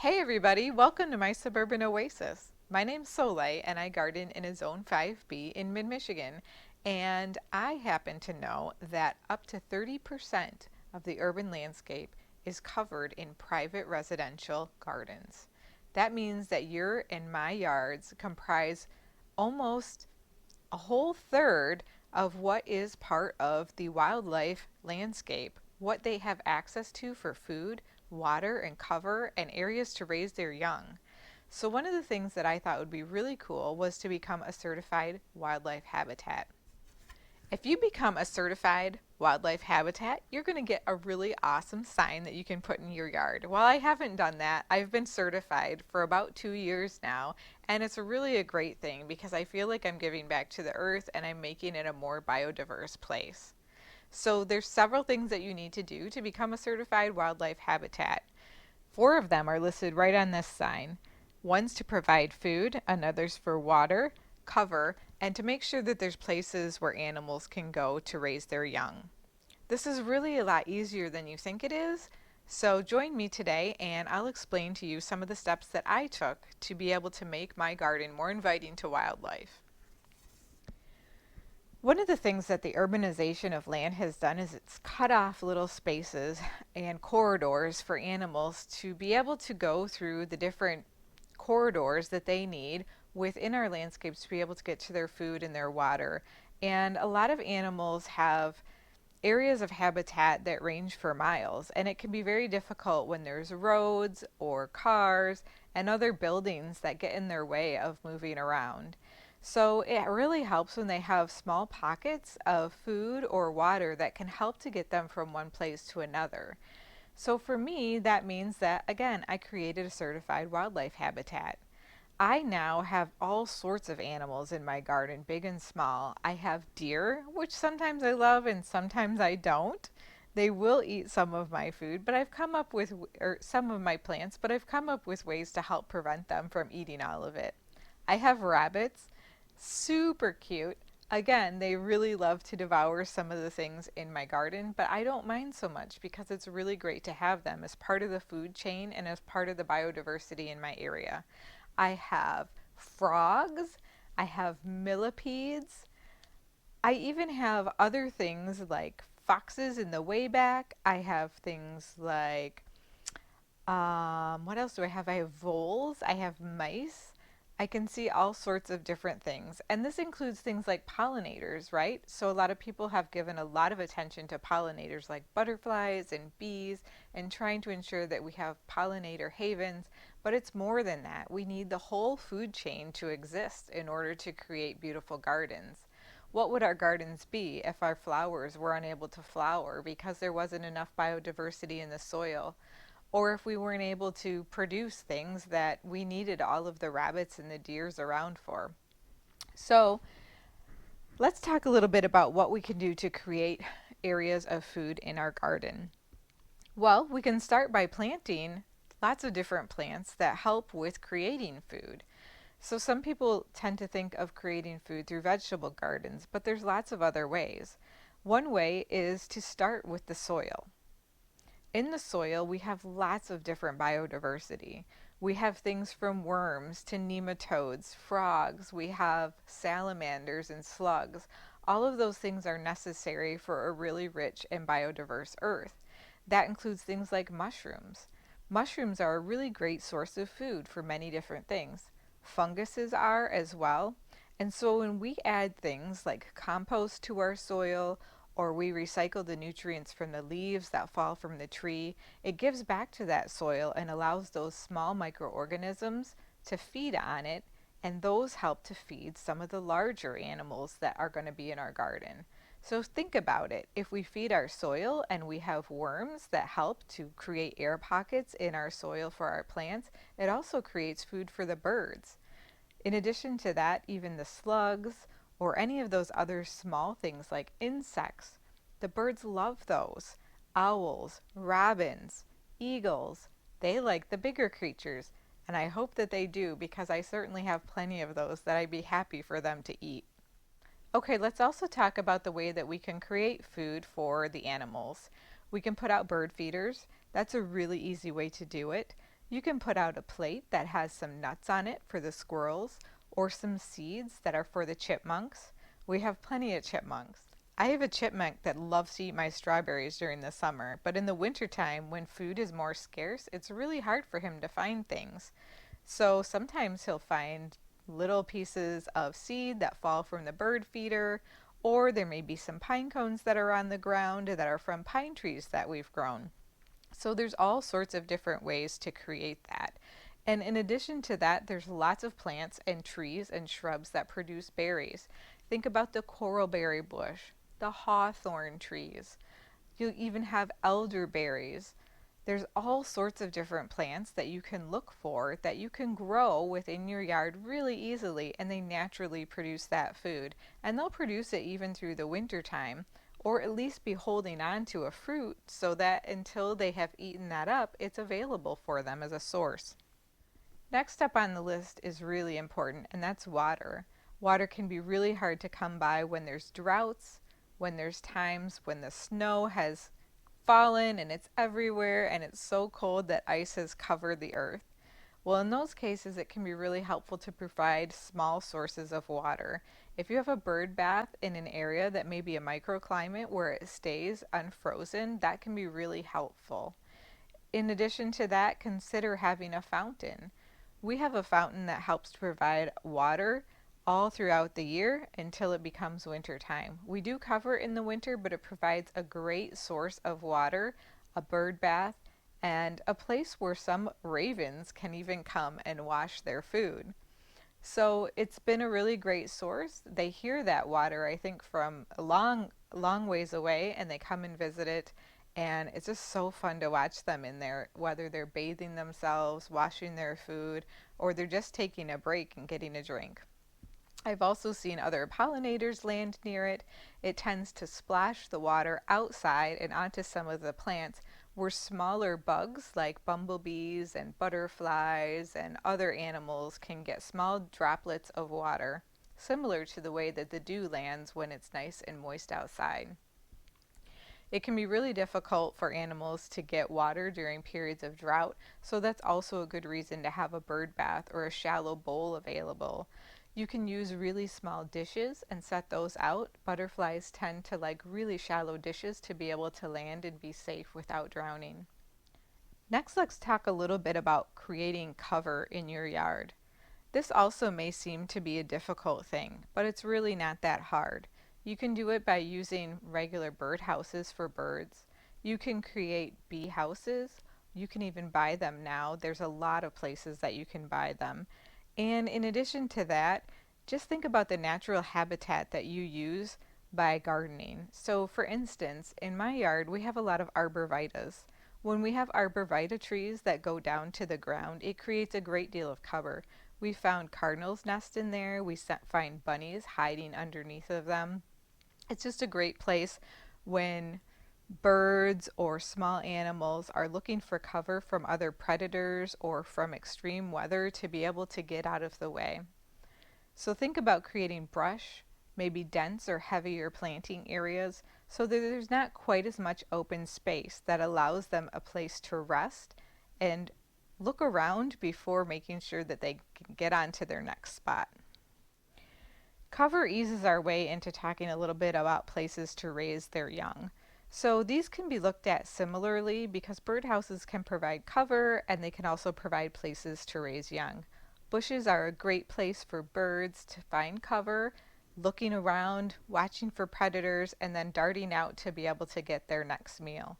Hey everybody, welcome to my Suburban Oasis. My name's Soleil and I garden in a Zone 5B in mid-Michigan. And I happen to know that up to 30% of the urban landscape is covered in private residential gardens. That means that your and my yards comprise almost a whole third of what is part of the wildlife landscape, what they have access to for food, water, and cover, and areas to raise their young. So, one of the things that I thought would be really cool was to become a certified wildlife habitat. If you become a certified wildlife habitat, you're going to get a really awesome sign that you can put in your yard. While I haven't done that, I've been certified for about 2 years now, and it's really a great thing because I feel like I'm giving back to the earth and I'm making it a more biodiverse place. So there's several things that you need to do to become a certified wildlife habitat. Four of them are listed right on this sign. One's to provide food, another's for water, cover, and to make sure that there's places where animals can go to raise their young. This is really a lot easier than you think it is, so join me today and I'll explain to you some of the steps that I took to be able to make my garden more inviting to wildlife. One of the things that the urbanization of land has done is it's cut off little spaces and corridors for animals to be able to go through the different corridors that they need within our landscapes to be able to get to their food and their water. And a lot of animals have areas of habitat that range for miles, and it can be very difficult when there's roads or cars and other buildings that get in their way of moving around. So it really helps when they have small pockets of food or water that can help to get them from one place to another. So for me, that means that, again, I created a certified wildlife habitat. I now have all sorts of animals in my garden, big and small. I have deer, which sometimes I love and sometimes I don't. They will eat some of my food, but I've come up with, or some of my plants, but I've come up with ways to help prevent them from eating all of it. I have rabbits, super cute. Again, they really love to devour some of the things in my garden, but I don't mind so much because it's really great to have them as part of the food chain and as part of the biodiversity in my area. I have frogs, I have millipedes, I even have other things like foxes in the way back. I have things like what else do I have? I have voles, I have mice. I can see all sorts of different things. And this includes things like pollinators, right? So a lot of people have given a lot of attention to pollinators like butterflies and bees and trying to ensure that we have pollinator havens. But it's more than that. We need the whole food chain to exist in order to create beautiful gardens. What would our gardens be if our flowers were unable to flower because there wasn't enough biodiversity in the soil? Or if we weren't able to produce things that we needed all of the rabbits and the deers around for. So let's talk a little bit about what we can do to create areas of food in our garden. Well, we can start by planting lots of different plants that help with creating food. So some people tend to think of creating food through vegetable gardens, but there's lots of other ways. One way is to start with the soil. In the soil, we have lots of different biodiversity. We have things from worms to nematodes, frogs, we have salamanders and slugs. All of those things are necessary for a really rich and biodiverse earth. That includes things like mushrooms. Mushrooms are a really great source of food for many different things. Funguses are as well. And so when we add things like compost to our soil or we recycle the nutrients from the leaves that fall from the tree, it gives back to that soil and allows those small microorganisms to feed on it, and those help to feed some of the larger animals that are going to be in our garden. So think about it. If we feed our soil and we have worms that help to create air pockets in our soil for our plants, it also creates food for the birds. In addition to that, even the slugs or any of those other small things like insects, the birds love those. Owls, robins, eagles, they like the bigger creatures, and I hope that they do because I certainly have plenty of those that I'd be happy for them to eat. Okay, let's also talk about the way that we can create food for the animals. We can put out bird feeders. That's a really easy way to do it. You can put out a plate that has some nuts on it for the squirrels or some seeds that are for the chipmunks. We have plenty of chipmunks. I have a chipmunk that loves to eat my strawberries during the summer, but in the wintertime, when food is more scarce, it's really hard for him to find things. So sometimes he'll find little pieces of seed that fall from the bird feeder, or there may be some pine cones that are on the ground that are from pine trees that we've grown. So there's all sorts of different ways to create that. And in addition to that, there's lots of plants and trees and shrubs that produce berries. Think about the coralberry bush, the hawthorn trees. You'll even have elderberries. There's all sorts of different plants that you can look for that you can grow within your yard really easily, and they naturally produce that food. And they'll produce it even through the winter time, or at least be holding on to a fruit so that until they have eaten that up, it's available for them as a source. Next up on the list is really important, and that's water. Water can be really hard to come by when there's droughts, when there's times when the snow has fallen and it's everywhere and it's so cold that ice has covered the earth. Well, in those cases, it can be really helpful to provide small sources of water. If you have a bird bath in an area that may be a microclimate where it stays unfrozen, that can be really helpful. In addition to that, consider having a fountain. We have a fountain that helps to provide water all throughout the year until it becomes winter time. We do cover it in the winter, but it provides a great source of water, a bird bath, and a place where some ravens can even come and wash their food. So it's been a really great source. They hear that water, I think, from a long ways away, and they come and visit it. And it's just so fun to watch them in there, whether they're bathing themselves, washing their food, or they're just taking a break and getting a drink. I've also seen other pollinators land near it. It tends to splash the water outside and onto some of the plants where smaller bugs like bumblebees and butterflies and other animals can get small droplets of water, similar to the way that the dew lands when it's nice and moist outside. It can be really difficult for animals to get water during periods of drought, so that's also a good reason to have a bird bath or a shallow bowl available. You can use really small dishes and set those out. Butterflies tend to like really shallow dishes to be able to land and be safe without drowning. Next, let's talk a little bit about creating cover in your yard. This also may seem to be a difficult thing, but it's really not that hard. You can do it by using regular bird houses for birds. You can create bee houses. You can even buy them now. There's a lot of places that you can buy them. And in addition to that, just think about the natural habitat that you use by gardening. So, for instance, in my yard, we have a lot of arborvitaes. When we have arborvitae trees that go down to the ground, it creates a great deal of cover. We found cardinals' nests in there. We find bunnies hiding underneath of them. It's just a great place when birds or small animals are looking for cover from other predators or from extreme weather to be able to get out of the way. So think about creating brush, maybe dense or heavier planting areas so that there's not quite as much open space that allows them a place to rest and look around before making sure that they can get on to their next spot. Cover eases our way into talking a little bit about places to raise their young. So these can be looked at similarly because birdhouses can provide cover and they can also provide places to raise young. Bushes are a great place for birds to find cover, looking around, watching for predators, and then darting out to be able to get their next meal.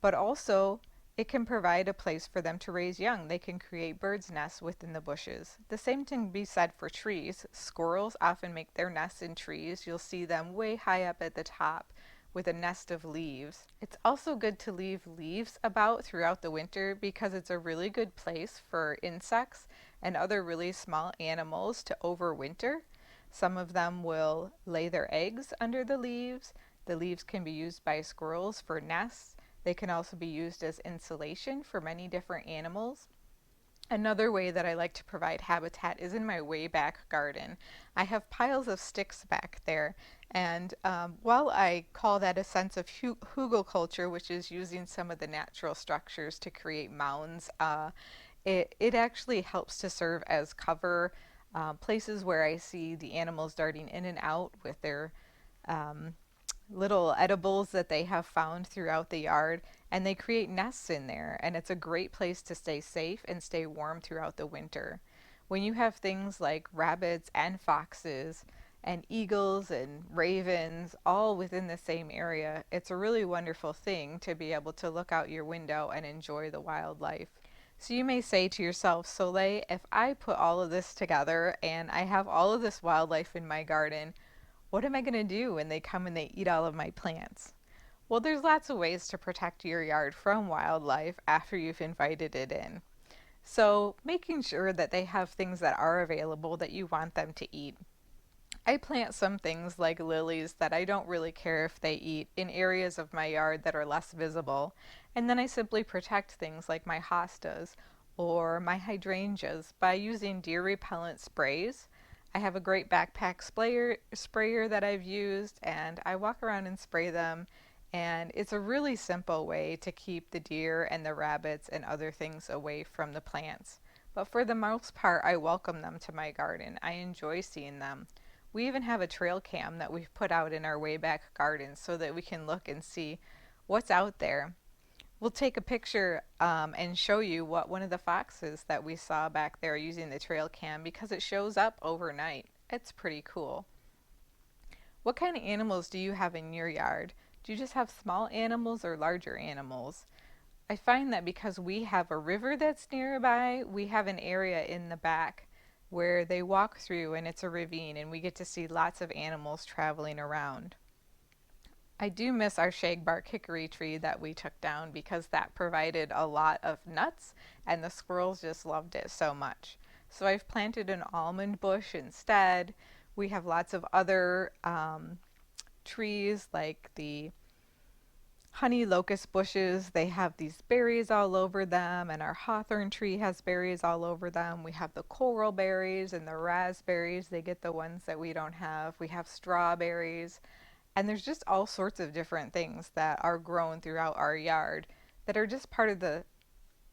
But also, it can provide a place for them to raise young. They can create birds' nests within the bushes. The same can be said for trees. Squirrels often make their nests in trees. You'll see them way high up at the top with a nest of leaves. It's also good to leave leaves about throughout the winter because it's a really good place for insects and other really small animals to overwinter. Some of them will lay their eggs under the leaves. The leaves can be used by squirrels for nests. They can also be used as insulation for many different animals. Another way that I like to provide habitat is in my way back garden. I have piles of sticks back there, and while I call that a sense of hugelkultur, which is using some of the natural structures to create mounds, It actually helps to serve as cover, places where I see the animals darting in and out with their um, little edibles that they have found throughout the yard, and they create nests in there, and it's a great place to stay safe and stay warm throughout the winter. When you have things like rabbits and foxes and eagles and ravens all within the same area, it's a really wonderful thing to be able to look out your window and enjoy the wildlife. So you may say to yourself, Soleil, if I put all of this together and I have all of this wildlife in my garden, what am I going to do when they come and they eat all of my plants? Well, there's lots of ways to protect your yard from wildlife after you've invited it in. So, making sure that they have things that are available that you want them to eat. I plant some things like lilies that I don't really care if they eat in areas of my yard that are less visible, and then I simply protect things like my hostas or my hydrangeas by using deer repellent sprays. I have a great backpack sprayer that I've used, and I walk around and spray them, and it's a really simple way to keep the deer and the rabbits and other things away from the plants. But for the most part, I welcome them to my garden. I enjoy seeing them. We even have a trail cam that we've put out in our way back garden so that we can look and see what's out there. We'll take a picture and show you what one of the foxes that we saw back there using the trail cam, because it shows up overnight. It's pretty cool. What kind of animals do you have in your yard? Do you just have small animals or larger animals? I find that because we have a river that's nearby, we have an area in the back where they walk through, and it's a ravine, and we get to see lots of animals traveling around. I do miss our shagbark hickory tree that we took down because that provided a lot of nuts, and the squirrels just loved it so much. So I've planted an almond bush instead. We have lots of other trees like the honey locust bushes. They have these berries all over them, and our hawthorn tree has berries all over them. We have the coral berries and the raspberries. They get the ones that we don't have. We have strawberries, and there's just all sorts of different things that are grown throughout our yard that are just part of the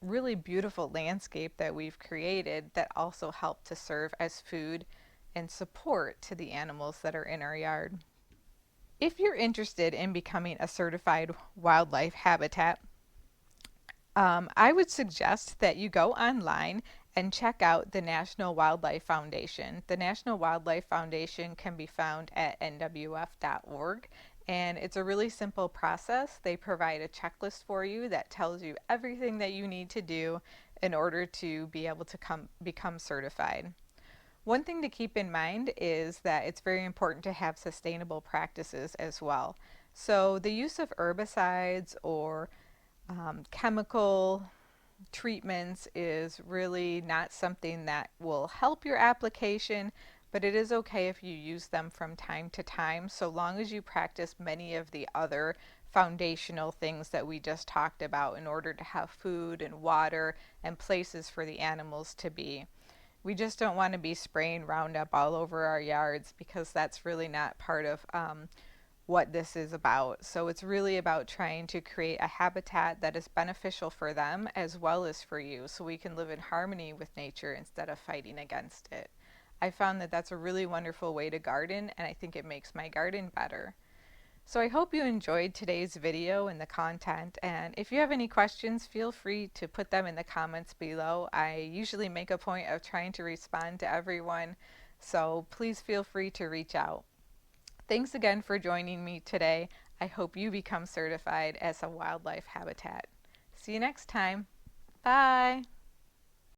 really beautiful landscape that we've created that also help to serve as food and support to the animals that are in our yard. If you're interested in becoming a certified wildlife habitat, I would suggest that you go online and check out the National Wildlife Foundation. The National Wildlife Foundation can be found at nwf.org, and it's a really simple process. They provide a checklist for you that tells you everything that you need to do in order to be able to become certified. One thing to keep in mind is that it's very important to have sustainable practices as well. So the use of herbicides or chemical treatments is really not something that will help your application, but it is okay if you use them from time to time, so long as you practice many of the other foundational things that we just talked about in order to have food and water and places for the animals to be. We just don't want to be spraying Roundup all over our yards, because that's really not part of what this is about. So it's really about trying to create a habitat that is beneficial for them as well as for you, so we can live in harmony with nature instead of fighting against it. I found that that's a really wonderful way to garden, and I think it makes my garden better. So I hope you enjoyed today's video and the content, and if you have any questions, feel free to put them in the comments below. I usually make a point of trying to respond to everyone, so please feel free to reach out. Thanks again for joining me today. I hope you become certified as a wildlife habitat. See you next time. Bye.